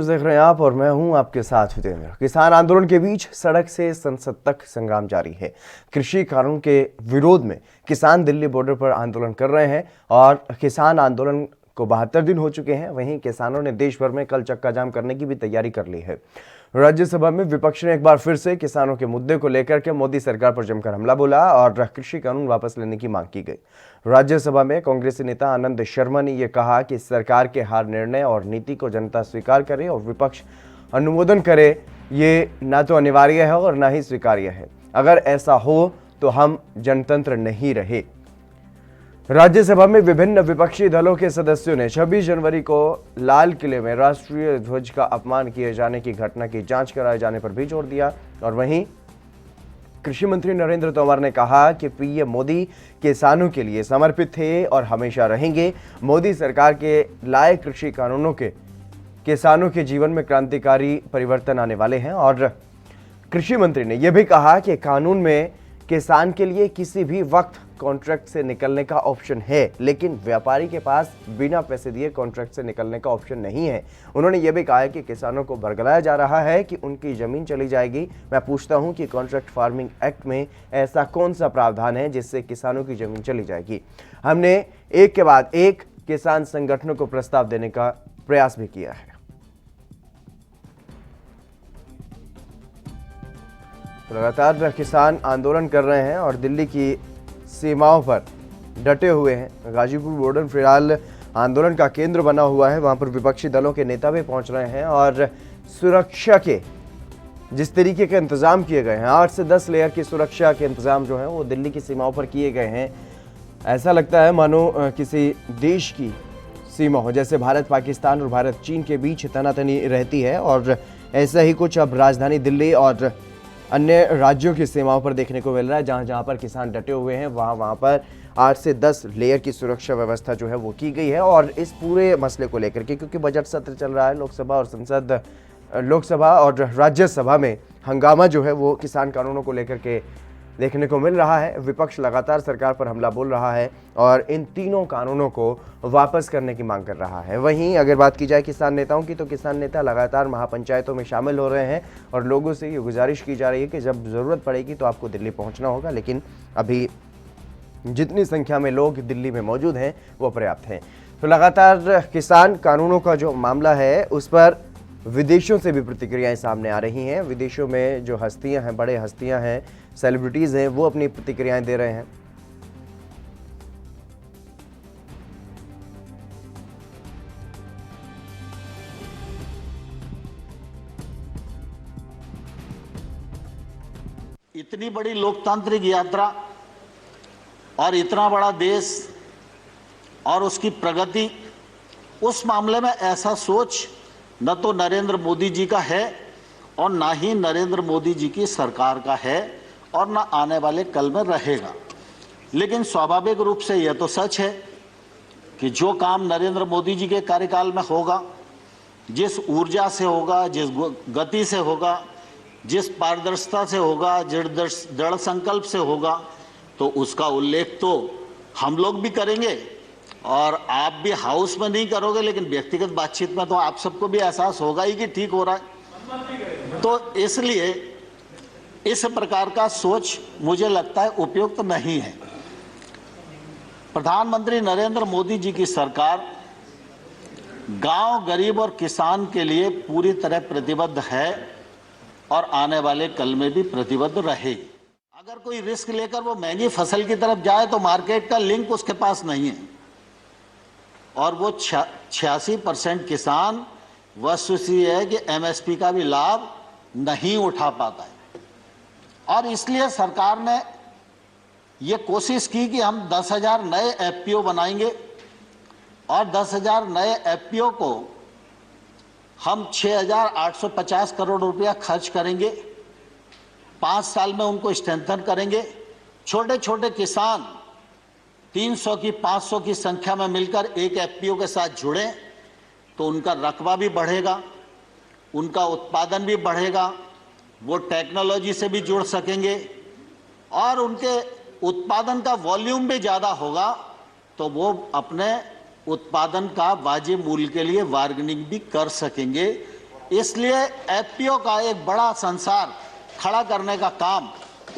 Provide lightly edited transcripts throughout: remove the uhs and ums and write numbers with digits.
देख रहे हैं आप और मैं हूं आपके साथ हितेंद्र। किसान आंदोलन के बीच सड़क से संसद तक संग्राम जारी है। कृषि कानून के विरोध में किसान दिल्ली बॉर्डर पर आंदोलन कर रहे हैं और किसान आंदोलन को 72 दिन हो चुके हैं। वहीं किसानों ने देश भर में कल चक्का जाम करने की भी तैयारी कर ली है। राज्यसभा में विपक्ष ने एक बार फिर से किसानों के मुद्दे को लेकर के मोदी सरकार पर जमकर हमला बोला और कृषि कानून वापस लेने की मांग की गई। राज्यसभा में कांग्रेसी नेता आनंद शर्मा ने यह कहा कि सरकार के हर निर्णय और नीति को जनता स्वीकार करे और विपक्ष अनुमोदन करे। ये ना तो अनिवार्य है और ना ही स्वीकार्य है। अगर ऐसा हो तो हम जनतंत्र नहीं रहे। राज्यसभा में विभिन्न विपक्षी दलों के सदस्यों ने 26 जनवरी को लाल किले में राष्ट्रीय ध्वज का अपमान किए जाने की घटना की जांच कराए जाने पर भी जोर दिया। और वहीं कृषि मंत्री नरेंद्र तोमर ने कहा कि पीएम मोदी किसानों के लिए समर्पित थे और हमेशा रहेंगे। मोदी सरकार के लाए कृषि कानूनों के किसानों के जीवन में क्रांतिकारी परिवर्तन आने वाले हैं। और कृषि मंत्री ने यह भी कहा कि कानून में किसान के लिए किसी भी वक्त कॉन्ट्रैक्ट से निकलने का ऑप्शन है, लेकिन व्यापारी के पास बिना पैसे दिए कॉन्ट्रैक्ट से निकलने का ऑप्शन नहीं है। उन्होंने ये भी कहा है कि किसानों को बरगलाया जा रहा है कि उनकी जमीन चली जाएगी। मैं पूछता हूं कि कॉन्ट्रैक्ट फार्मिंग एक्ट में ऐसा कौन सा प्रावधान है जिससे किसानों की जमीन चली जाएगी। हमने एक के बाद एक किसान संगठनों को प्रस्ताव देने का प्रयास भी किया है। लगातार किसान आंदोलन कर रहे हैं और दिल्ली की सीमाओं पर डटे हुए हैं। गाजीपुर बॉर्डर फिलहाल आंदोलन का केंद्र बना हुआ है। वहां पर विपक्षी दलों के नेता भी पहुंच रहे हैं और सुरक्षा के जिस तरीके के इंतजाम किए गए हैं, 8 से 10 लेयर की सुरक्षा के इंतजाम जो है वो दिल्ली की सीमाओं पर किए गए हैं। ऐसा लगता है मानो किसी देश की सीमा हो, जैसे भारत पाकिस्तान और भारत चीन के बीच तनातनी रहती है। और ऐसा ही कुछ अब राजधानी दिल्ली और अन्य राज्यों की सीमाओं पर देखने को मिल रहा है। जहां जहां पर किसान डटे हुए हैं वहां पर 8 से 10 लेयर की सुरक्षा व्यवस्था जो है वो की गई है। और इस पूरे मसले को लेकर के, क्योंकि बजट सत्र चल रहा है, लोकसभा और राज्यसभा में हंगामा जो है वो किसान कानूनों को लेकर के देखने को मिल रहा है। विपक्ष लगातार सरकार पर हमला बोल रहा है और इन तीनों कानूनों को वापस करने की मांग कर रहा है। वहीं अगर बात की जाए किसान नेताओं की, तो किसान नेता लगातार महापंचायतों में शामिल हो रहे हैं और लोगों से ये गुजारिश की जा रही है कि जब ज़रूरत पड़ेगी तो आपको दिल्ली पहुंचना होगा, लेकिन अभी जितनी संख्या में लोग दिल्ली में मौजूद हैं वो पर्याप्त हैं। तो लगातार किसान कानूनों का जो मामला है उस पर विदेशों से भी प्रतिक्रियाएं सामने आ रही हैं। विदेशों में जो हस्तियां हैं, बड़े हस्तियां हैं, सेलिब्रिटीज़ हैं, वो अपनी प्रतिक्रियाएं दे रहे हैं। इतनी बड़ी लोकतांत्रिक यात्रा और इतना बड़ा देश और उसकी प्रगति, उस मामले में ऐसा सोच न तो नरेंद्र मोदी जी का है और ना ही नरेंद्र मोदी जी की सरकार का है और ना आने वाले कल में रहेगा। लेकिन स्वाभाविक रूप से यह तो सच है कि जो काम नरेंद्र मोदी जी के कार्यकाल में होगा, जिस ऊर्जा से होगा, जिस गति से होगा, जिस पारदर्शिता से होगा, दृढ़ संकल्प से होगा, तो उसका उल्लेख तो हम लोग भी करेंगे और आप भी हाउस में नहीं करोगे, लेकिन व्यक्तिगत बातचीत में तो आप सबको भी एहसास होगा ही कि ठीक हो रहा है। तो इसलिए इस प्रकार का सोच मुझे लगता है उपयुक्त नहीं है। प्रधानमंत्री नरेंद्र मोदी जी की सरकार गांव, गरीब और किसान के लिए पूरी तरह प्रतिबद्ध है और आने वाले कल में भी प्रतिबद्ध रहेगी। अगर कोई रिस्क लेकर वो महंगी फसल की तरफ जाए तो मार्केट का लिंक उसके पास नहीं है और वो 86% किसान वस्तुस्थिति है कि एमएसपी का भी लाभ नहीं उठा पाता है। और इसलिए सरकार ने ये कोशिश की कि हम 10,000 नए एफपीओ बनाएंगे और 10,000 नए एफपीओ को हम 6,850 करोड़ रुपया खर्च करेंगे। 5 साल में उनको स्ट्रेंथन करेंगे। छोटे छोटे किसान 300 की 500 की संख्या में मिलकर एक एफपीओ के साथ जुड़ें तो उनका रकबा भी बढ़ेगा, उनका उत्पादन भी बढ़ेगा, वो टेक्नोलॉजी से भी जुड़ सकेंगे और उनके उत्पादन का वॉल्यूम भी ज़्यादा होगा तो वो अपने उत्पादन का वाजिब मूल्य के लिए बार्गेनिंग भी कर सकेंगे इसलिए एफपीओ का एक बड़ा संसार खड़ा करने का काम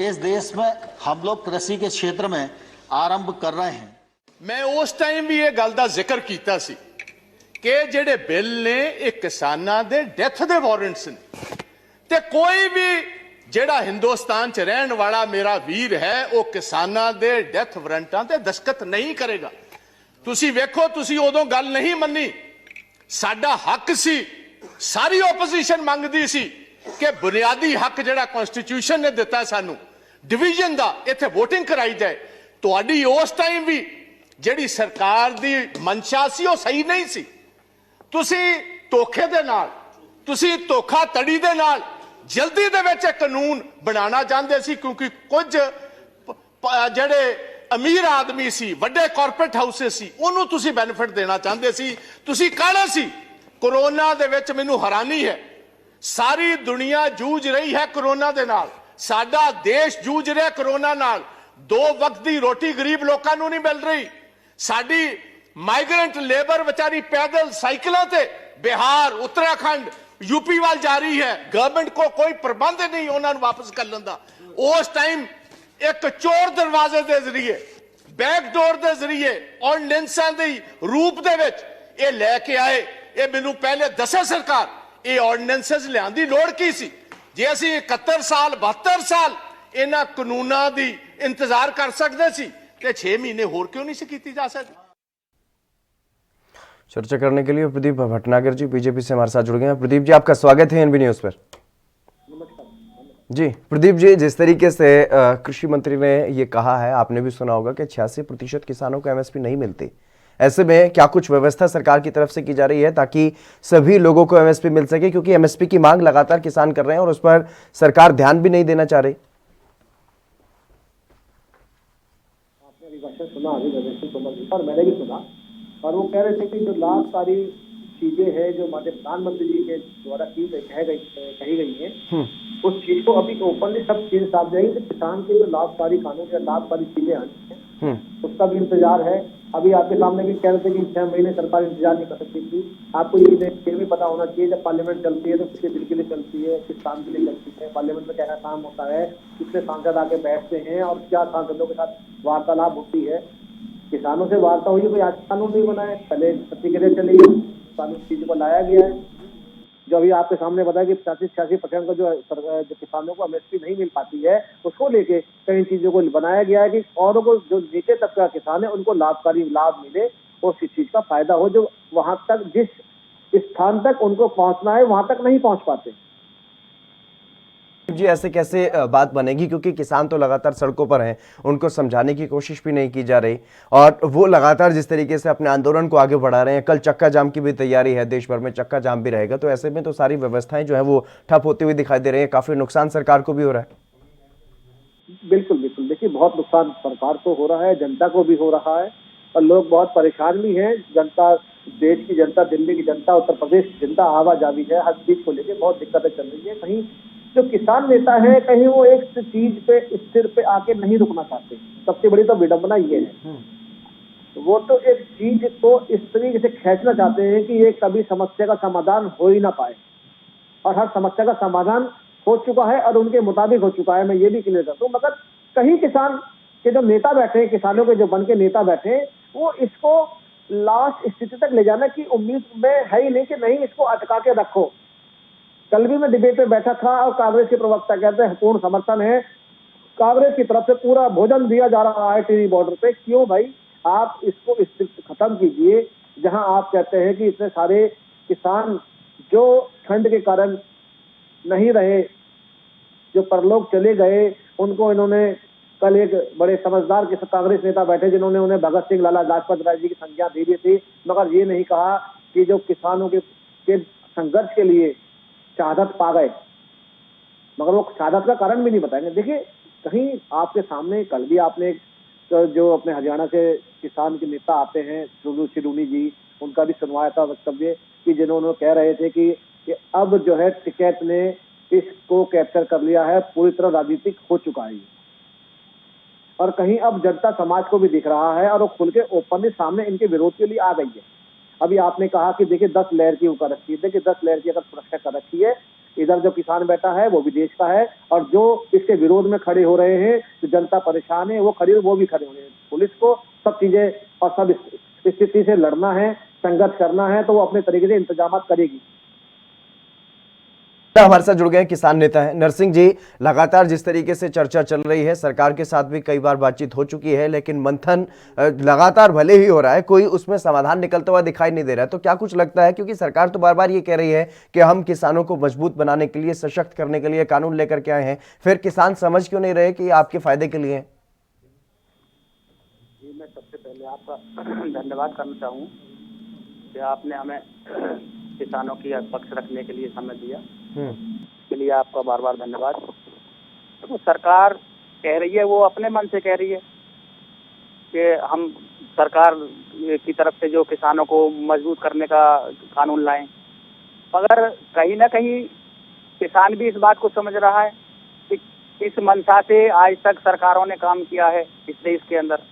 इस देश में हम लोग कृषि के क्षेत्र में आरंभ कर रहे हैं। मैं उस टाइम भी ये गल का जिक्र किया सी कि ਜਿਹੜੇ बिल ने ਇਹ किसानां दे डेथ दे वारंट्स ने ते कोई भी ਜਿਹੜਾ हिंदुस्तान च रहन वाला मेरा वीर है वो किसानां दे डेथ वारंटां ते दस्तखत नहीं करेगा। तुसी वेखो तुसी उदों गल नहीं मन्नी, साडा हक सी, सारी ओपोजिशन मंगदी सी कि बुनियादी हक ਜਿਹੜਾ कॉन्स्टिट्यूशन ने दिता सानू डिवीजन दा इत्थे वोटिंग कराई जाए। तुहाडी उस टाइम भी ਜਿਹੜੀ सरकार दी मंशा सी वो सही नहीं सी। तुसी धोखे दे नाल, तुसी धोखाधड़ी दे नाल जल्दी दे विच कानून बनाना चाहते सी क्योंकि कुछ ਜਿਹੜੇ अमीर आदमी सी, वड्डे कॉरपोरेट हाउसेस सी, उन्होंने तुसी बेनिफिट देना चाहते सी। तुसी कहना सी कोरोना दे विच मैनू हैरानी है, सारी दुनिया जूझ रही है कोरोना दे नाल, साडा देश जूझ रहा कोरोना नाल, 2 वक्त की रोटी गरीब लोगों को नहीं मिल रही, साडी माइग्रेंट लेबर बेचारी पैदल साइकिलों से बिहार, उत्तराखंड, यूपी वाल जा रही है, गवर्नमेंट को कोई प्रबंध नहीं उन्होंने वापस कर लेंदा। उस टाइम एक चोर दरवाजे के जरिए, बैकडोर के जरिए ऑर्डिनेंसां दे रूप दे विच ये लैके आए। ये मैनू पहले दसे सरकार ये ऑर्डिनेंसेस लियाउण दी लोड़ की सी। जे असीं 71 साल 72 साल इन्हां कानूनां दी इंतजार कर सकते सी ते 6 महीने होर क्यों नहीं सी कीती जा सकती। चर्चा करने के लिए प्रदीप भटनागर जी बीजेपी से हमारे साथ जुड़ गए हैं। प्रदीप जी, आपका स्वागत है एनबी न्यूज पर। जी प्रदीप जी, जिस तरीके से कृषि मंत्री ने ये कहा है, आपने भी सुना होगा कि 86% किसानों को एमएसपी नहीं मिलती। ऐसे में क्या कुछ व्यवस्था सरकार की तरफ से की जा रही है ताकि सभी लोगों को एमएसपी मिल सके, क्योंकि एमएसपी की मांग लगातार किसान कर रहे हैं और उस पर सरकार ध्यान भी नहीं देना चाह रही। आपने अभिभाषण सुना अभी और मैंने भी सुना, और वो कह रहे थे कि जो लाभकारी चीजें हैं जो माननीय प्रधानमंत्री जी के द्वारा कही गई हैं, उस चीज को अभी ओपनली सब चीजें साफ जाएगी कि किसान के जो लाभकारी कानून या लाभकारी चीजें आनी है उसका भी इंतजार है। अभी आपके सामने भी कह रहे थे कि 6 महीने सरकार इंतजार नहीं कर सकती थी। आपको ये भी पता होना चाहिए जब पार्लियामेंट चलती है तो किसी बिल के लिए चलती है, किस काम के लिए चलती है, पार्लियामेंट में क्या क्या काम होता है, कितने सांसद आके बैठते हैं और क्या सांसदों के साथ वार्तालाप होती है। किसानों से वार्ता हुई, कोई आज कानून नहीं बनाए, पहले प्रतिक्रिया चली, कानून चीज को लाया गया है। जो अभी आपके सामने बताया कि 85% का जो किसानों को एमएसपी नहीं मिल पाती है, उसको लेके कई चीजों को बनाया गया है कि औरों को जो नीचे तबके का किसान है उनको लाभकारी लाभ मिले और इस चीज का फायदा हो, जो वहां तक जिस स्थान तक उनको पहुंचना है वहां तक नहीं पहुंच पाते। जी ऐसे कैसे बात बनेगी, क्योंकि किसान तो लगातार सड़कों पर हैं, उनको समझाने की कोशिश भी नहीं की जा रही और वो लगातार जिस तरीके से अपने आंदोलन को आगे बढ़ा रहे हैं। कल चक्का जाम की भी तैयारी है, देश भर में चक्का जाम भी रहेगा, तो ऐसे में तो सारी व्यवस्थाएं जो है वो ठप होती हुई दिखाई दे रही है। काफी नुकसान सरकार को भी हो रहा है। बिल्कुल बिल्कुल, देखिए बहुत नुकसान सरकार को हो रहा है, जनता को भी हो रहा है और लोग बहुत परेशान भी हैं। जनता, देश की जनता, दिल्ली की जनता, उत्तर प्रदेश की जनता आवाजावी है, हर चीज को लेकर बहुत दिक्कतें चल रही है। कहीं जो किसान नेता है कहीं वो एक चीज पे स्थिर पे आके नहीं रुकना चाहते। सबसे बड़ी तो विडंबना ये है, वो तो एक चीज को इस तरीके से खींचना चाहते हैं कि ये कभी समस्या का समाधान हो ही ना पाए, और हर समस्या का समाधान हो चुका है और उनके मुताबिक हो चुका है। मैं ये भी क्लियर करता हूँ, मगर कहीं किसान के जो नेता बैठे, किसानों के जो बन के नेता बैठे, वो इसको लास्ट स्थिति तक ले जाने की उम्मीद में है ही नहीं कि नहीं इसको अटका के रखो। कल भी मैं डिबेट पे बैठा था और कांग्रेस के प्रवक्ता कहते हैं पूर्ण समर्थन है, कांग्रेस की तरफ से पूरा भोजन दिया जा रहा है टीवी बॉर्डर पे। क्यों भाई, आप इसको खत्म कीजिए। जहां आप कहते हैं कि इतने सारे किसान जो ठंड के कारण नहीं रहे, जो परलोक चले गए, उनको इन्होंने कल एक बड़े समझदार कांग्रेस नेता बैठे जिन्होंने उन्हें भगत सिंह, लाला लाजपत राय जी की संज्ञा दे दी थी, मगर ये नहीं कहा कि जो किसानों के संघर्ष के लिए शहादत पा गए, मगर वो शहादत का कारण भी नहीं बताएंगे। देखिए कहीं आपके सामने कल भी आपने जो अपने हरियाणा से किसान के नेता आते हैं चिरूनी जी, उनका भी सुनवाया था वक्तव्य कि जिन्होंने कह रहे थे कि अब जो है टिकैत ने इसको कैप्चर कर लिया है, पूरी तरह राजनीतिक हो चुका है और कहीं अब जनता समाज को भी दिख रहा है और वो खुल के ओपनली सामने इनके विरोध के लिए आ गई है। अभी आपने कहा कि देखिए 10 लेयर की वो कर रखी है, देखिए 10 लेयर की अगर सुरक्षा कर रखी है, इधर जो किसान बैठा है वो भी देश का है, और जो इसके विरोध में खड़े हो रहे हैं, जो जनता परेशान है वो भी खड़े हो रहे हैं। पुलिस को सब चीजें और सब स्थिति से लड़ना है, संघर्ष करना है, तो वो अपने तरीके से इंतजाम करेगी। हमारे साथ जुड़ गए किसान नेता हैं नरसिंह जी। लगातार जिस तरीके से चर्चा चल रही है, सरकार के साथ भी कई बार बातचीत हो चुकी है, लेकिन मंथन लगातार भले ही हो रहा है, कोई उसमें समाधान निकलता हुआ दिखाई नहीं दे रहा है। तो क्या कुछ लगता है, क्योंकि सरकार तो बार बार ये कह रही है कि हम किसानों को मजबूत बनाने के लिए, सशक्त करने के लिए कानून लेकर के आए हैं, फिर किसान समझ क्यों नहीं रहे कि ये आपके फायदे के लिए है? जी, मैं सबसे पहले आपका धन्यवाद करना चाहूँ कि आपने हमें किसानों की पक्ष रखने के लिए समय दिया, इसके लिए आपका बार बार धन्यवाद। तो सरकार कह रही है, वो अपने मन से कह रही है कि हम सरकार की तरफ से जो किसानों को मजबूत करने का कानून लाएं, मगर कहीं ना कहीं किसान भी इस बात को समझ रहा है कि इस मंशा से आज तक सरकारों ने काम किया है इस देश के अंदर,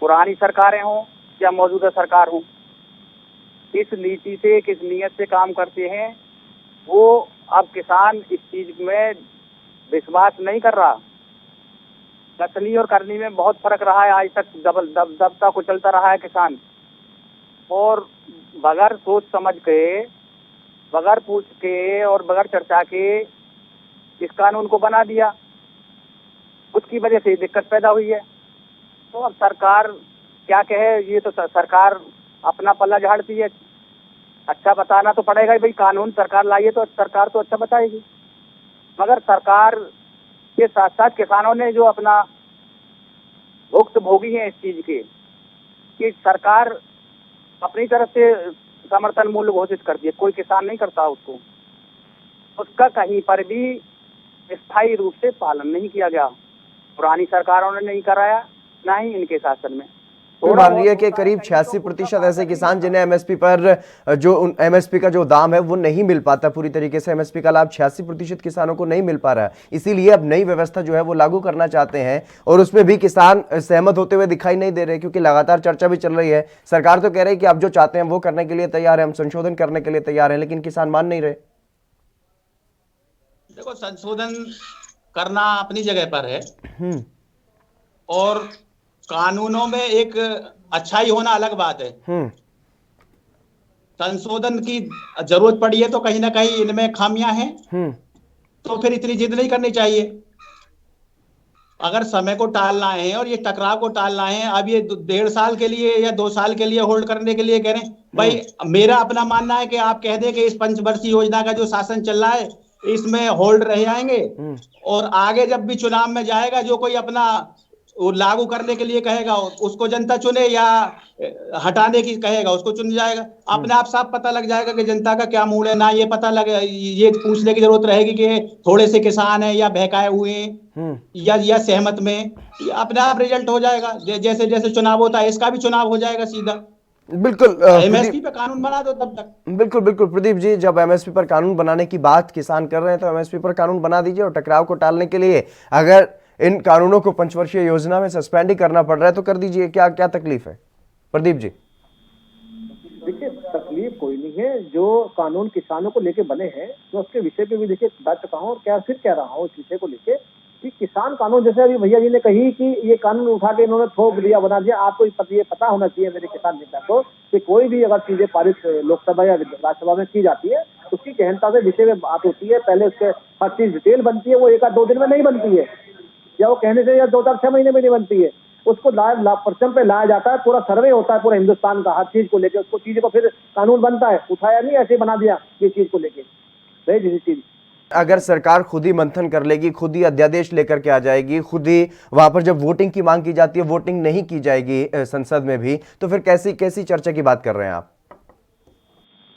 पुरानी सरकारें हों या मौजूदा सरकार हो, किस नीति से, किस नीयत से काम करते हैं, वो अब किसान इस चीज में विश्वास नहीं कर रहा। कसनी और करनी में बहुत फर्क रहा है, आज तक दबता कुचलता रहा है किसान, और बगैर सोच समझ के, बगैर पूछ के और बगैर चर्चा के इस कानून को बना दिया, उसकी वजह से दिक्कत पैदा हुई है। तो अब सरकार क्या कहे, ये तो सरकार अपना पल्ला झाड़ती है। अच्छा बताना तो पड़ेगा ही भाई, कानून सरकार लाई है तो सरकार तो अच्छा बताएगी, मगर सरकार के साथ साथ किसानों ने जो अपना भुगत भोगी है इस चीज के, कि सरकार अपनी तरफ से समर्थन मूल्य घोषित करती है, कोई किसान नहीं करता उसको, उसका कहीं पर भी स्थायी रूप से पालन नहीं किया गया। पुरानी सरकारों ने नहीं कराया, ना ही इनके शासन में। मान रही है कि करीब 86% ऐसे किसान जिन्हें एमएसपी पर जो एमएसपी का जो दाम है वो नहीं मिल पाता पूरी तरीके से, एमएसपी का लाभ 86% किसानों को नहीं मिल पा रहा है। इसीलिए अब नई व्यवस्था जो है वो लागू करना चाहते हैं, और उसमें भी किसान सहमत होते हुए दिखाई नहीं दे रहे, क्योंकि लगातार चर्चा भी चल रही है। सरकार तो कह रही है कि आप जो चाहते हैं वो करने के लिए तैयार है, हम संशोधन करने के लिए तैयार है, लेकिन किसान मान नहीं रहे। देखो, संशोधन करना अपनी जगह पर है, और कानूनों में एक अच्छाई होना अलग बात है। संशोधन की जरूरत पड़ी है तो कहीं ना कहीं इनमें खामियां हैं, तो फिर इतनी जिद नहीं करनी चाहिए। अगर समय को टालना है और ये टकराव को टालना है, अब ये 1.5 साल के लिए या 2 साल के लिए होल्ड करने के लिए कह रहे हैं, भाई मेरा अपना मानना है कि आप कह दें कि इस पंचवर्षीय योजना का जो शासन चल रहा है इसमें होल्ड रह जाएंगे, और आगे जब भी चुनाव में जाएगा जो कोई अपना वो लागू करने के लिए कहेगा उसको जनता चुने, या हटाने की कहेगा उसको चुन जाएगा। अपने आप साफ पता लग जाएगा कि जनता का क्या मूड है। ना ये पता लगे, ये पूछने की जरूरत रहेगी कि थोड़े से किसान हैं या बहकाए हुए हैं या सहमत में, अपने आप रिजल्ट हो जाएगा। जैसे जैसे चुनाव होता है इसका भी चुनाव हो जाएगा सीधा। बिल्कुल, एमएसपी पे कानून बना दो तब तक। बिल्कुल बिल्कुल प्रदीप जी, जब एमएसपी पर कानून बनाने की बात किसान कर रहे हैं तो एमएसपी पर कानून बना दीजिए, और टकराव को टालने के लिए अगर इन कानूनों को पंचवर्षीय योजना में सस्पेंड ही करना पड़ रहा है तो कर दीजिए। क्या क्या तकलीफ है प्रदीप जी? देखिए, तकलीफ कोई नहीं है। जो कानून किसानों को लेके बने हैं, तो उसके विषय पे भी देखिए बात चुका हूँ, और क्या फिर कह रहा हूँ इस विषय को लेके कि किसान कानून, जैसे अभी भैया जी ने कही कि ये कानून उठा के इन्होंने थोप दिया, बना दिया। आपको ये पता होना चाहिए मेरे किसान नेता को कि कोई भी अगर चीजें पारित लोकसभा या राज्यसभा में की जाती है, उसकी गहनता से विषय में बात होती है, पहले उसके हर चीज डिटेल बनती है, वो 1-2 दिन में नहीं बनती है, या वो कहने से या 2-6 महीने में नहीं बनती है। उसको परचम पे लाया जाता है, पूरा सर्वे होता है पूरा हिंदुस्तान का हर चीज को लेके, उसको चीज को फिर कानून बनता है। उठाया नहीं ऐसे बना दिया ये चीज को लेके, जैसी चीज। अगर सरकार खुद ही मंथन कर लेगी, खुद ही अध्यादेश लेकर के आ जाएगी, खुद ही वहां पर जब वोटिंग की मांग की जाती है वोटिंग नहीं की जाएगी संसद में भी, तो फिर कैसी चर्चा की बात कर रहे हैं आप?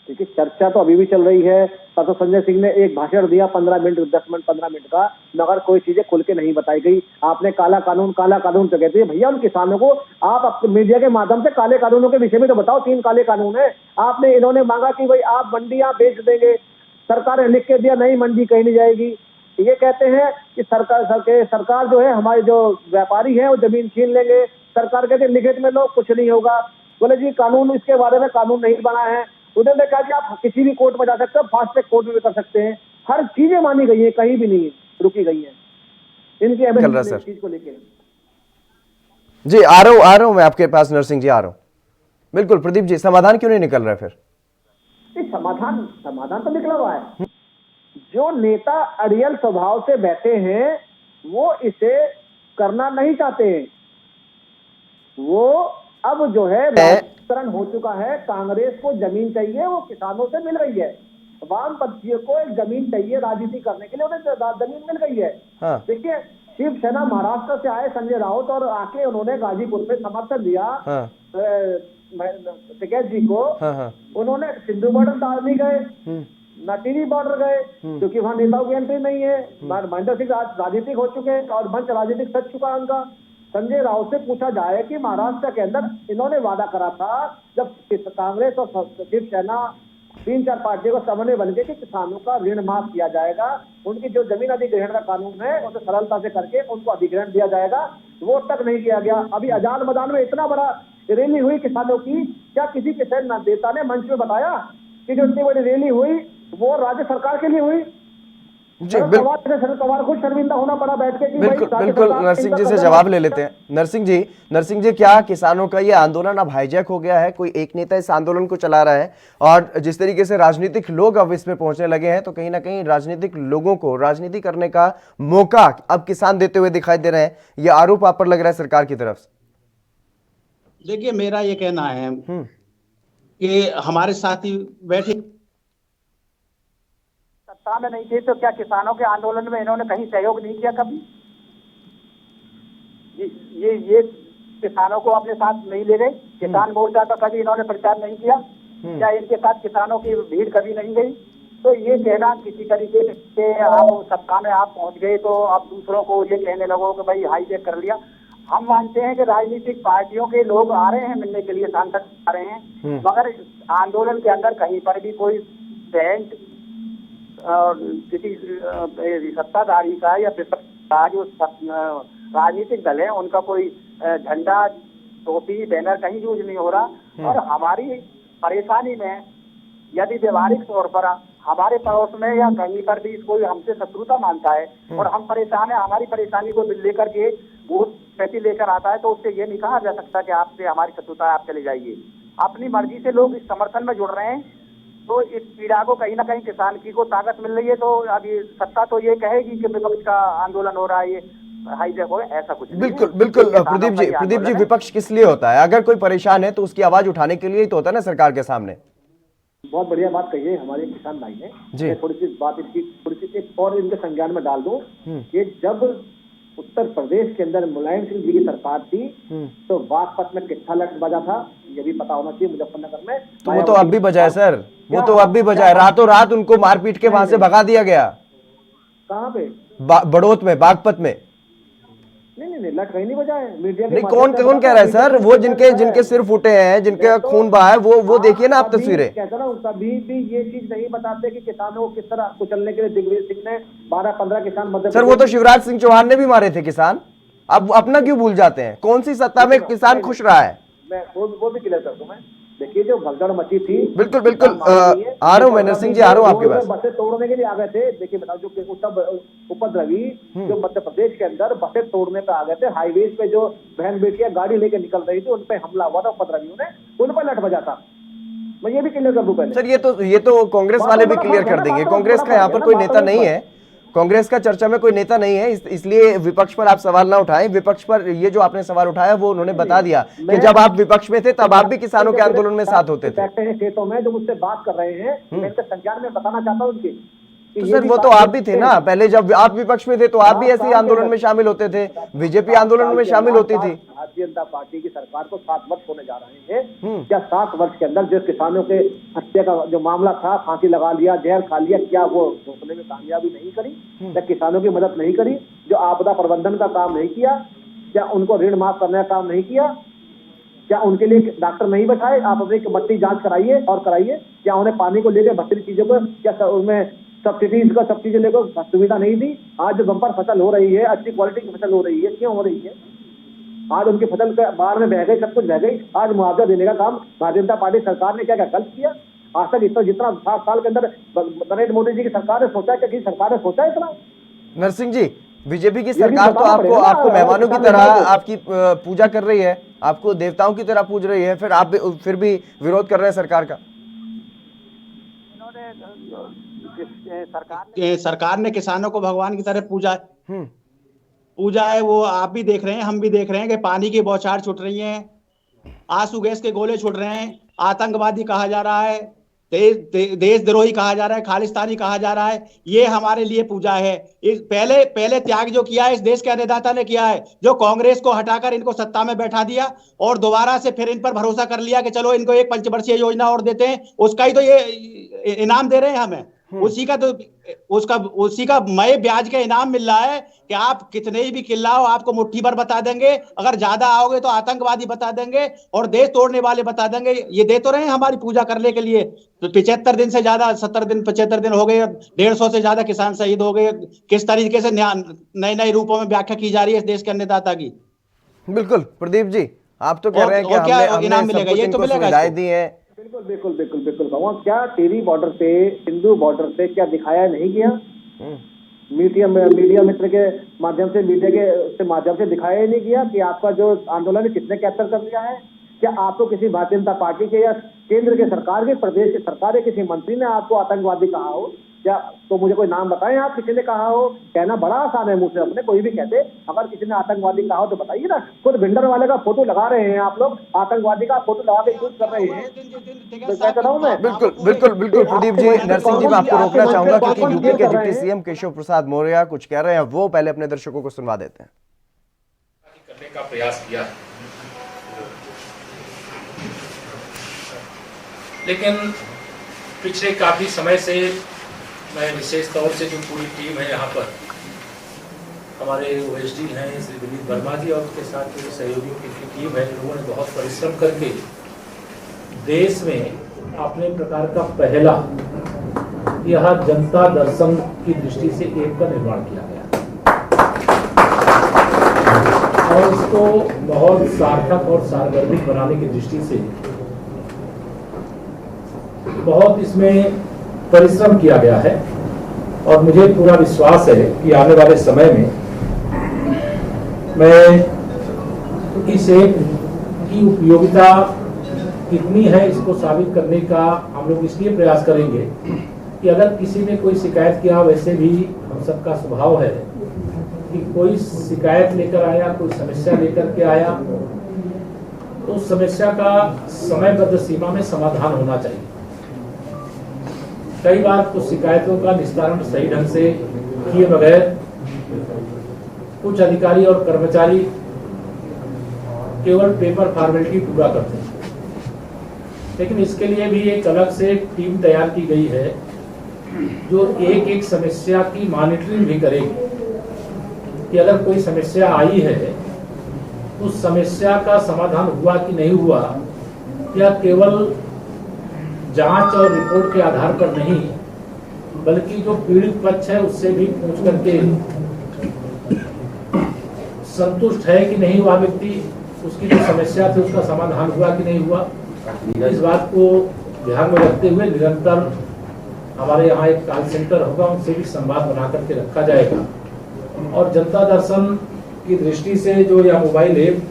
देखिए, चर्चा तो अभी भी चल रही है। परसों संजय सिंह ने एक भाषण दिया 15 मिनट 15 मिनट का, मगर कोई चीजें खुल के नहीं बताई गई। आपने काला कानून तो कहते हैं भैया, उन किसानों को आप मीडिया के माध्यम से काले कानूनों के विषय में तो बताओ। 3 काले कानून है। आपने इन्होंने मांगा कि भाई आप मंडियां बेच देंगे, सरकार ने लिख के दिया नहीं, मंडी कहीं नहीं जाएगी। ये कहते हैं कि सरकार जो है, हमारे जो व्यापारी है वो जमीन छीन लेंगे। सरकार कहते हैं लिखित में लो, कुछ नहीं होगा। बोले जी कानून, इसके बारे में कानून नहीं बना है। उन्होंने कहा कि आप किसी भी कोर्ट में जा सकते हो, फास्ट ट्रैक कोर्ट में भी कर सकते हैं। हर चीजें मानी गई है, कहीं भी नहीं रुकी गई है इनकी एमएसपी चीज को लेकर। जी आ रहा हूं मैं आपके पास नरसिंह जी, आ रहा हूं। बिल्कुल प्रदीप जी, समाधान क्यों नहीं निकल रहा है फिर? समाधान तो निकला हुआ है। जो नेता अड़ियल स्वभाव से बैठे हैं वो इसे करना नहीं चाहते हैं। वो अब जो है राजनीतिकरण हो चुका है। कांग्रेस को जमीन चाहिए, वो किसानों से मिल रही है। वामपंथियों को एक जमीन चाहिए राजनीति करने के लिए, उन्हें जमीन मिल गई है। हाँ। देखिए, शिवसेना महाराष्ट्र से आए संजय राउत और आके उन्होंने गाजीपुर में समर्थन दिया। हाँ। टिकैत जी को। हाँ। उन्होंने सिंधु बॉर्डर डाल दी गए, नटीरी बॉर्डर गए, क्योंकि वहां नेताओं की एंट्री नहीं है। महेंद्र सिंह राजनीतिक हो चुके हैं और मंच राजनीतिक सच चुका है उनका। संजय राउत से पूछा जाए कि महाराष्ट्र के अंदर इन्होंने वादा करा था जब कांग्रेस और शिवसेना 3-4 पार्टियों को समन्वय बन के कि किसानों का ऋण माफ किया जाएगा, उनकी जो जमीन अधिग्रहण का कानून है उसे सरलता से करके उनको अधिग्रहण दिया जाएगा, वो तक नहीं किया गया। अभी अजान मैदान में इतना बड़ा रैली हुई किसानों की, क्या किसी किसान नेता ने मंच में बताया कि जो इतनी बड़ी रैली हुई वो राज्य सरकार के लिए हुई? जी पवार को शर्मिंदा होना पड़ा बैठ के कि बिल्कुल नरसिंह जी से जवाब ले लेते हैं। नरसिंह जी, क्या किसानों का ये आंदोलन अब हाईजैक हो गया है? कोई एक नेता इस आंदोलन को चला रहा है और जिस तरीके से राजनीतिक लोग अब इसमें पहुंचने लगे हैं, तो कहीं ना कहीं राजनीतिक लोगों को राजनीति करने का मौका अब किसान देते हुए दिखाई दे रहे हैं, ये आरोप आप पर लग रहा है सरकार की तरफ से? देखिए, मेरा ये कहना है कि हमारे साथी बैठे सत्ता में नहीं थे तो क्या किसानों के आंदोलन में इन्होंने कहीं सहयोग नहीं किया कभी? ये किसानों को अपने साथ नहीं ले गए? किसान मोर्चा का कभी इन्होंने प्रचार नहीं किया? क्या इनके साथ किसानों की भीड़ कभी नहीं गई? तो ये कहना किसी तरीके से आप सत्ता में आप पहुंच गए तो आप दूसरों को ये कहने लगो कि भाई हाईजैक कर लिया। हम मानते हैं कि राजनीतिक पार्टियों के लोग आ रहे हैं मिलने के लिए, सांसद आ रहे हैं, मगर आंदोलन के अंदर कहीं पर भी कोई बैंड किसी सत्ताधारी का या विपक्ष का जो राजनीतिक दल है उनका कोई झंडा, टोपी, बैनर कहीं यूज नहीं हो रहा। और हमारी परेशानी में यदि व्यवहारिक तौर पर हमारे पड़ोस में या कहीं पर भी कोई हमसे शत्रुता मानता है और हम परेशान है, हमारी परेशानी को लेकर के वोट पैसे लेकर आता है, तो उससे ये नहीं कहा जा सकता कि आपसे हमारी शत्रुता है, आप चले जाइए। अपनी मर्जी से लोग इस समर्थन में जुड़ रहे हैं, तो इस पीड़ा को कहीं ना कहीं किसान की को ताकत मिल रही है। तो अभी सत्ता तो ये कहेगी कि विपक्ष का आंदोलन हो रहा है, ये हाईजैक हो, ऐसा कुछ बिल्कुल प्रदीप जी, विपक्ष किस लिए होता है? अगर कोई परेशान है तो उसकी आवाज उठाने के लिए ही तो होता है ना सरकार के सामने। बहुत बढ़िया बात कही है हमारे किसान भाई ने। थोड़ी सी बात इनकी थोड़ी सी एक और इनके संज्ञान में डाल दूं कि जब उत्तर प्रदेश के अंदर मुलायम सिंह जी की सरकार थी तो बागपत में कितना लट बजा था, ये भी पता होना चाहिए मुजफ्फरनगर में। तो वो तो अब भी बजा है सर, वो तो अब भी बजा है। रातों रात उनको मारपीट के वहां से भगा दिया गया। कहाँ पे? बड़ौत में, बागपत में। नहीं, लट कहीं नहीं बजा है। मीडिया नहीं, कौन कह रहा है सर? वो जिनके सिर फूटे हैं, जिनके खून बहा है, वो देखिए ना आप तस्वीरें। कहता ना, कभी भी ये चीज नहीं बताते कि किसानों को किस तरह कुचलने के लिए दिग्विजय सिंह ने 12-15 किसान मध्य सर, वो तो शिवराज सिंह चौहान ने भी मारे थे किसान। अब अपना क्यों भूल जाते हैं? कौन सी सत्ता में किसान खुश रहा है? मैं वो भी क्लियर कर दूं। मैं देखिए, जो भगदड़ मची थी, बिल्कुल आ रहा हूँ मैं नरसिंह जी, आ रहा हूँ आपके पास। बसें तोड़ने के लिए आ गए थे। देखिए बताओ, जो उपद्रवी जो मध्य प्रदेश के अंदर बसें तोड़ने पे आ गए थे, हाईवे पे जो बहन बेटियां गाड़ी लेके निकल रही थी, उन पे हमला हुआ था उपद्रवियों ने, उन पर लट बजा था। मैं ये भी क्लियर कर दूं पहले। सर, ये तो कांग्रेस वाले भी क्लियर कर देंगे। कांग्रेस का यहाँ पर कोई नेता नहीं है, कांग्रेस का चर्चा में कोई नेता नहीं है, इसलिए विपक्ष पर आप सवाल ना उठाएं। विपक्ष पर ये जो आपने सवाल उठाया वो उन्होंने बता दिया कि जब आप विपक्ष में थे तब आप भी किसानों के आंदोलन में साथ होते थे। खेतों में जो मुझसे बात कर रहे हैं, मैं इनके संज्ञान में बताना चाहता हूँ उनकी। तो सर, वो तो आप भी थे ना पहले, जब आप विपक्ष में थे तो आप भी ऐसे आंदोलन में शामिल होते थे, बीजेपी आंदोलन में शामिल होती थी। भारतीय जनता पार्टी की सरकार को 7 वर्ष होने जा रहे हैं। क्या 7 वर्ष के अंदर जो किसानों के हत्या का जो मामला था, फांसी लगा लिया, जहर खा लिया, क्या वो रोकने में कामयाबी नहीं करी? क्या किसानों की मदद नहीं करी? जो आपदा प्रबंधन का काम नहीं किया? क्या उनको ऋण माफ करने का काम नहीं किया? क्या उनके लिए डॉक्टर नहीं बैठाए? आप अपनी मट्टी जांच कराइए और कराइए। क्या उन्हें पानी को लेकर बहुत सारी चीजों को, क्या उनमें सब्सिडीज का सब चीजें लेकर सुविधा नहीं दी? आज जो बम्पर फसल हो रही है, अच्छी क्वालिटी की फसल हो रही है, क्यों हो रही है? आज उनकी फसल बाढ़ में बह गई, सब कुछ बह गई। आज मुआवजा देने का काम भारतीय जनता पार्टी सरकार ने क्या क्या गलत किया? आज तक इतना जितना 7 साल के अंदर नरेंद्र मोदी जी की सरकार ने सोचा, क्या किसी सरकार ने सोचा इतना? नरसिंह जी, बीजेपी की सरकार तो आपको मेहमानों की तरह आपकी पूजा कर रही है, आपको देवताओं की तरह पूज रही है, फिर आप फिर भी विरोध कर रहे हैं सरकार का। सरकार ने किसानों को भगवान की तरह पूजा है। वो आप भी देख रहे हैं, हम भी देख रहे हैं कि पानी की बौछार छूट रही है, आंसू गैस के गोले छूट रहे हैं, आतंकवादी कहा जा रहा है, देशद्रोही कहा जा रहा है, खालिस्तानी कहा जा रहा है। ये हमारे लिए पूजा है। इस पहले त्याग जो किया है इस देश के अन्नदाता ने किया है, जो कांग्रेस को हटाकर इनको सत्ता में बैठा दिया और दोबारा से फिर इन पर भरोसा कर लिया कि चलो इनको एक पंचवर्षीय योजना और देते हैं, उसका ही तो ये इनाम दे रहे हैं हमें। उसी का मय ब्याज का इनाम मिल रहा है कि आप कितने ही भी चिल्लाओ, आपको मुट्ठी भर बता देंगे, अगर ज्यादा आओगे तो आतंकवादी बता देंगे और देश तोड़ने वाले बता देंगे। ये दे तो रहे हैं हमारी पूजा करने के लिए। तो 75 दिन से ज्यादा 75 दिन हो गए, 150 से ज्यादा किसान शहीद हो गए। किस तरीके से नए नए रूपों में व्याख्या की जा रही है इस देश के अन्नदाता की। बिल्कुल प्रदीप जी, आप तो कह रहे हैं कि हमने मिलेगा, ये तो मिलेगा, सुविधाएं दी है। बिल्कुल कहूँगा, क्या टीवी बॉर्डर पे, हिंदू बॉर्डर पे क्या दिखाया नहीं गया? मीडिया मित्र के माध्यम से, मीडिया के माध्यम से दिखाया ही नहीं गया कि आपका जो आंदोलन है किसने कैप्चर कर लिया है? क्या आपको किसी भारतीय जनता पार्टी के या केंद्र के सरकार के, प्रदेश की सरकार या किसी मंत्री ने आपको आतंकवादी कहा हो? क्या तो मुझे कोई नाम बताएं आप, किसी ने कहा हो? कहना बड़ा आसान है, मुंह से अपने कोई भी कहते। अगर किसी ने आतंकवादी कहा हो तो बताइए ना। खुद भिंडर वाले का फोटो लगा रहे हैं आप लोग, आतंकवादी का फोटो लगा के यूज कर रहे हैं। क्या कर रहा हूं मैं? बिल्कुल प्रदीप जी। नरसिंह जी, मैं आपको रोकना चाहूंगा क्योंकि यूपी के डिप्टी सीएम केशव प्रसाद मौर्य कुछ कह रहे हैं, वो पहले अपने दर्शकों को सुनवा देते हैं। करने का प्रयास किया, लेकिन पिछले काफी समय से मैं विशेष तौर से जो पूरी टीम है यहाँ पर, हमारे ओएसडी हैं श्री विनीत वर्मा जी और उसके साथ जो सहयोगियों की टीम है, लोगों ने बहुत परिश्रम करके देश में अपने प्रकार का पहला यह जनता दर्शन की दृष्टि से ऐप का निर्माण किया गया और इसको बहुत सार्थक और सार्वजनिक बनाने की दृष्टि से बहुत इसमें परिश्रम किया गया है। और मुझे पूरा विश्वास है कि आने वाले समय में मैं इस ऐप की उपयोगिता कितनी है इसको साबित करने का हम लोग इसलिए प्रयास करेंगे कि अगर किसी ने कोई शिकायत किया, वैसे भी हम सबका स्वभाव है कि कोई शिकायत लेकर आया, कोई समस्या लेकर के आया, तो उस समस्या का समयबद्ध सीमा में समाधान होना चाहिए। कई बार कुछ शिकायतों का निस्तारण सही ढंग से किए बगैर कुछ अधिकारी और कर्मचारी केवल पेपर फॉर्मेलिटी पूरा करते हैं, लेकिन इसके लिए भी एक अलग से टीम तैयार की गई है जो एक एक समस्या की मॉनिटरिंग भी करेगी कि अगर कोई समस्या आई है तो उस समस्या का समाधान हुआ कि नहीं हुआ, या केवल जांच और रिपोर्ट के आधार पर नहीं, बल्कि जो पीड़ित पक्ष है उससे भी पूछ करके संतुष्ट है कि नहीं हुआ व्यक्ति, उसकी जो समस्या थी उसका समाधान हुआ कि नहीं हुआ। इस बात को ध्यान में रखते हुए निरंतर हमारे यहाँ एक कॉल सेंटर होगा, उनसे भी संवाद बना करके रखा जाएगा। और जनता दर्शन की दृष्टि से जो यह मोबाइल ऐप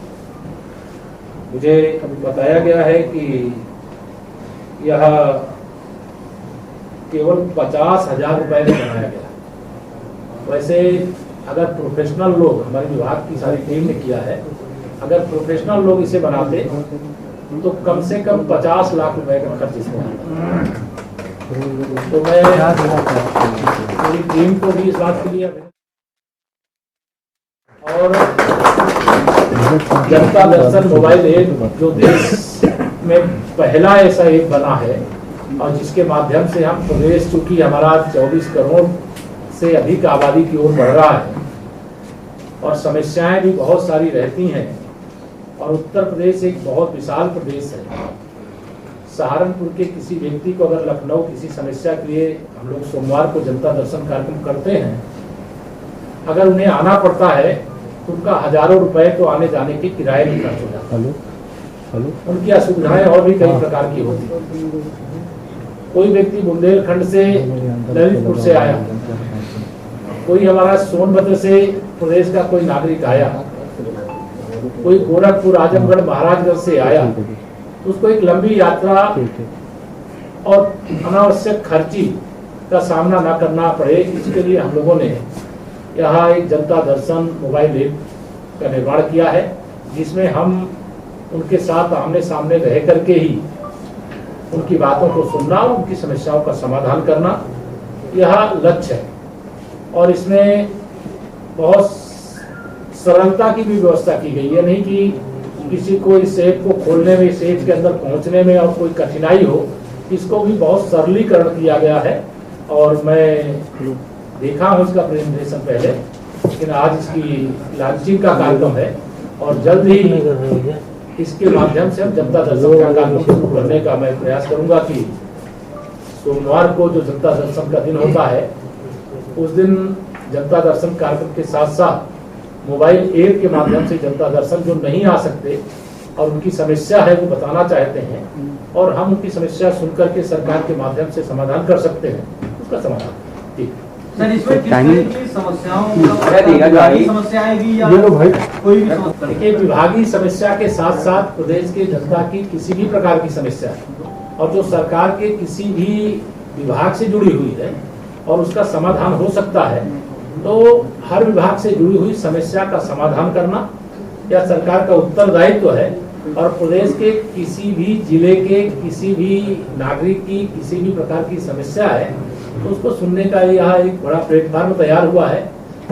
मुझे बताया गया है कि यह केवल 50,000 रुपए में बनाया गया। वैसे अगर प्रोफेशनल लोग, हमारे विभाग की सारी टीम ने किया है, अगर प्रोफेशनल लोग इसे बनाते तो कम से कम 50 लाख रुपए का खर्च इसमें आता। तो मैं पूरी टीम को भी इस बात के लिए और जनता दर्शन मोबाइल ऐप जो देश में पहला ऐसा ऐप बना है और जिसके माध्यम से हम प्रदेश, चूंकि हमारा 24 करोड़ से अधिक आबादी की ओर बढ़ रहा है और समस्याएं भी बहुत सारी रहती हैं, और उत्तर प्रदेश एक बहुत विशाल प्रदेश है। सहारनपुर के किसी व्यक्ति को अगर लखनऊ किसी समस्या के लिए, हम लोग सोमवार को जनता दर्शन कार्यक्रम करते हैं, अगर उन्हें आना पड़ता है तो उनका हजारों रुपए तो आने जाने के किराए में खर्च हो जाता है। उनकी असुविधाएं और भी कई प्रकार की होती है। कोई व्यक्ति बुंदेलखंड से ललितपुर से आया, कोई हमारा सोनभद्र से प्रदेश का कोई नागरिक आया, कोई गोरखपुर आजमगढ़ महाराजगंज से आया, तो उसको एक लंबी यात्रा और अनावश्यक खर्ची का सामना न करना पड़े, इसके लिए हम लोगों ने यहाँ एक जनता दर्शन मोबाइल ऐप का निर्माण किया है, जिसमें हम उनके साथ आमने सामने रह करके ही उनकी बातों को सुनना और उनकी समस्याओं का समाधान करना, यह लक्ष्य है। और इसमें बहुत सरलता की भी व्यवस्था की गई है, नहीं कि किसी को इस ऐप को खोलने में, इस ऐप के अंदर पहुंचने में और कोई कठिनाई हो, इसको भी बहुत सरलीकरण किया गया है। और मैं देखा हूँ इसका प्रेजेंटेशन पहले, लेकिन आज इसकी लॉन्चिंग का कार्यक्रम है और जल्द ही इसके माध्यम से हम जनता दर्शन का कार्यक्रम शुरू करने का मैं प्रयास करूंगा कि सोमवार को जो जनता दर्शन का दिन होता है, उस दिन जनता दर्शन कार्यक्रम के साथ साथ मोबाइल ऐप के माध्यम से जनता दर्शन जो नहीं आ सकते और उनकी समस्या है वो बताना चाहते हैं, और हम उनकी समस्या सुनकर के सरकार के माध्यम से समाधान कर सकते हैं, उसका समाधान। ठीक सर, इसमें किस तरह की समस्याएं भी या कोई भी देखिए, विभागीय समस्या के साथ साथ प्रदेश के जनता की किसी भी प्रकार की समस्या है और जो सरकार के किसी भी विभाग से जुड़ी हुई है और उसका समाधान हो सकता है, तो हर विभाग से जुड़ी हुई समस्या का समाधान करना यह सरकार का उत्तरदायित्व है। और प्रदेश के किसी भी जिले के किसी भी नागरिक की किसी भी प्रकार की समस्या है तो उसको सुनने का यह एक बड़ा प्लेटफार्म तैयार हुआ है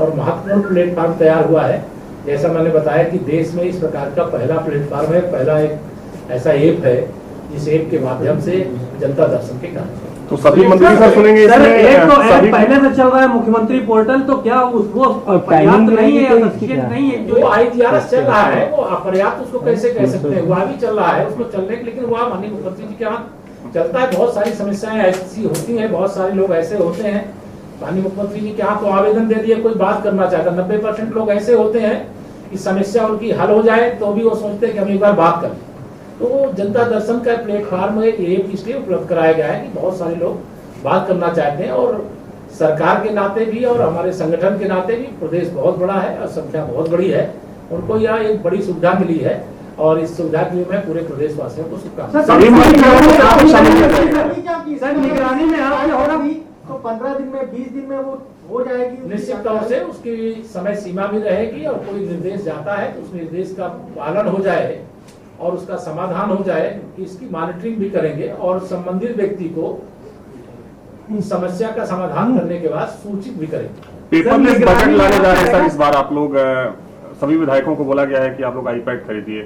और महत्वपूर्ण प्लेटफार्म तैयार हुआ है। जैसा मैंने बताया कि देश में इस प्रकार का पहला प्लेटफार्म है, पहला एक ऐसा ऐप है जिस ऐप के माध्यम से जनता दर्शन के कार्य। तो सभी मंत्री सर सुनेंगे सर, इसमें? एक तो ऐप पहले से चल रहा है मुख्यमंत्री पोर्टल, तो क्या उसको पर्याप्त नहीं है या सफिशिएंट नहीं है? जो IGRS चल रहा है वो अपर्याप्त उसको कैसे कह सकते हैं, वह भी चल रहा है उसको चलने के, लेकिन वह माननीय मुख्यमंत्री जी के यहाँ चलता है। बहुत सारी समस्याएं ऐसी होती हैं, बहुत सारे लोग ऐसे होते हैं, माननीय मुख्यमंत्री जी के यहाँ तो आवेदन दे दिए, कोई बात करना चाहता, 90% लोग ऐसे होते हैं कि समस्या उनकी हल हो जाए तो भी वो सोचते हैं कि हम एक बार बात करें। तो जनता दर्शन का प्लेटफार्म एक ऐप इसलिए उपलब्ध कराया गया है कि बहुत सारे लोग बात करना चाहते हैं और सरकार के नाते भी और हमारे संगठन के नाते भी प्रदेश बहुत बड़ा है और संख्या बहुत बड़ी है, उनको यह एक बड़ी सुविधा मिली है और इस सुविधा के लिए मैं पूरे प्रदेश वासियों को शुभकामनाएं। सर, निगरानी में आपने हो रहा तो 15 दिन में 20 दिन में वो हो जाएगी? निश्चित तौर से उसकी समय सीमा भी रहेगी और कोई निर्देश जाता है तो उस निर्देश का पालन हो जाए और उसका समाधान हो जाए, इसकी मॉनिटरिंग भी करेंगे और संबंधित व्यक्ति को समस्या का समाधान करने के बाद सूचित भी करेंगे। पेपरलेस बजट लाने जा रहे हैं सर इस बार आप लोग, सभी विधायकों को बोला गया है कि आप लोग आईपैड खरीदिए,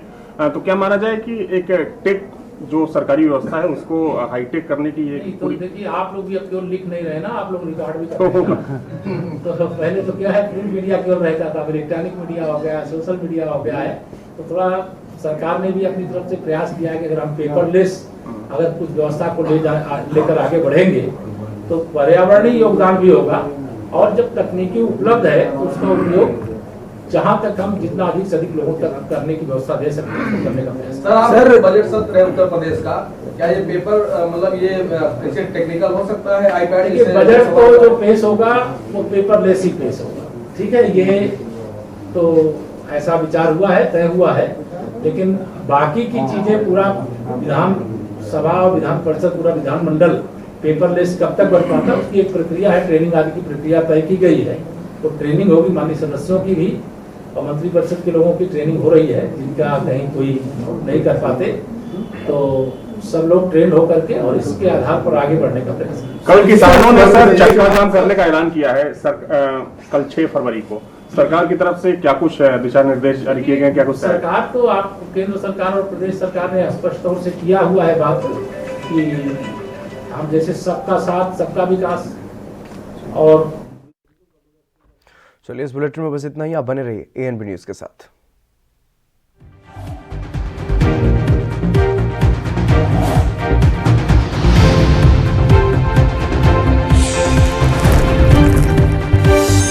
तो क्या माना जाए कि एक टेक जो सरकारी व्यवस्था है उसको हाईटेक करने की ये तो देखिए, आप लोग भी अब केवल लिख नहीं रहे ना, आप लोग रिकॉर्ड भी कर रहे हैं। तो पहले तो क्या है, प्रिंट मीडिया केवल रहता था, इलेक्ट्रॉनिक मीडिया हो गया, सोशल मीडिया हो गया है, तो थोड़ा सरकार ने भी अपनी तरफ से प्रयास किया है कि अगर हम पेपरलेस अगर कुछ व्यवस्था को लेकर आगे बढ़ेंगे तो पर्यावरणीय योगदान भी होगा और जब तकनीकी उपलब्ध है तो उसका उपयोग जहां तक हम जितना अधिक से अधिक लोगों तक करने की व्यवस्था दे सकते हैं करने का प्रयास। सर, बजट सत्र है उत्तर प्रदेश का, क्या ये पेपर मतलब ये ऐसे टेक्निकल हो सकता है? आईपैड के बजट को जो पेश होगा वो पेपरलेस ही पेश होगा, ठीक है, ये तो ऐसा विचार हुआ है, तय हुआ है, लेकिन बाकी की चीजें पूरा विधान सभा और विधान परिषद पूरा विधानमंडल पेपरलेस कब तक बन पाता है उसकी एक प्रक्रिया है, ट्रेनिंग आदि की प्रक्रिया तय की गई है, तो ट्रेनिंग होगी माननीय सदस्यों की भी और मंत्री परिषद के लोगों की ट्रेनिंग हो रही है, जिनका कहीं कोई नहीं कर पाते तो सब लोग ट्रेन होकर के और इसके आधार पर आगे बढ़ने का प्रयास। कल किसानों ने सर चक्काजाम करने का ऐलान किया है सर, कल 6 फरवरी को सरकार की तरफ से क्या कुछ दिशा निर्देश जारी किए गए, क्या कुछ? सरकार तो आप केंद्र सरकार और प्रदेश सरकार ने स्पष्ट तौर से किया हुआ है बात कि हम जैसे सबका साथ सबका विकास। और चलिए इस बुलेटिन में बस इतना ही, आप बने रहिए ANB न्यूज के साथ।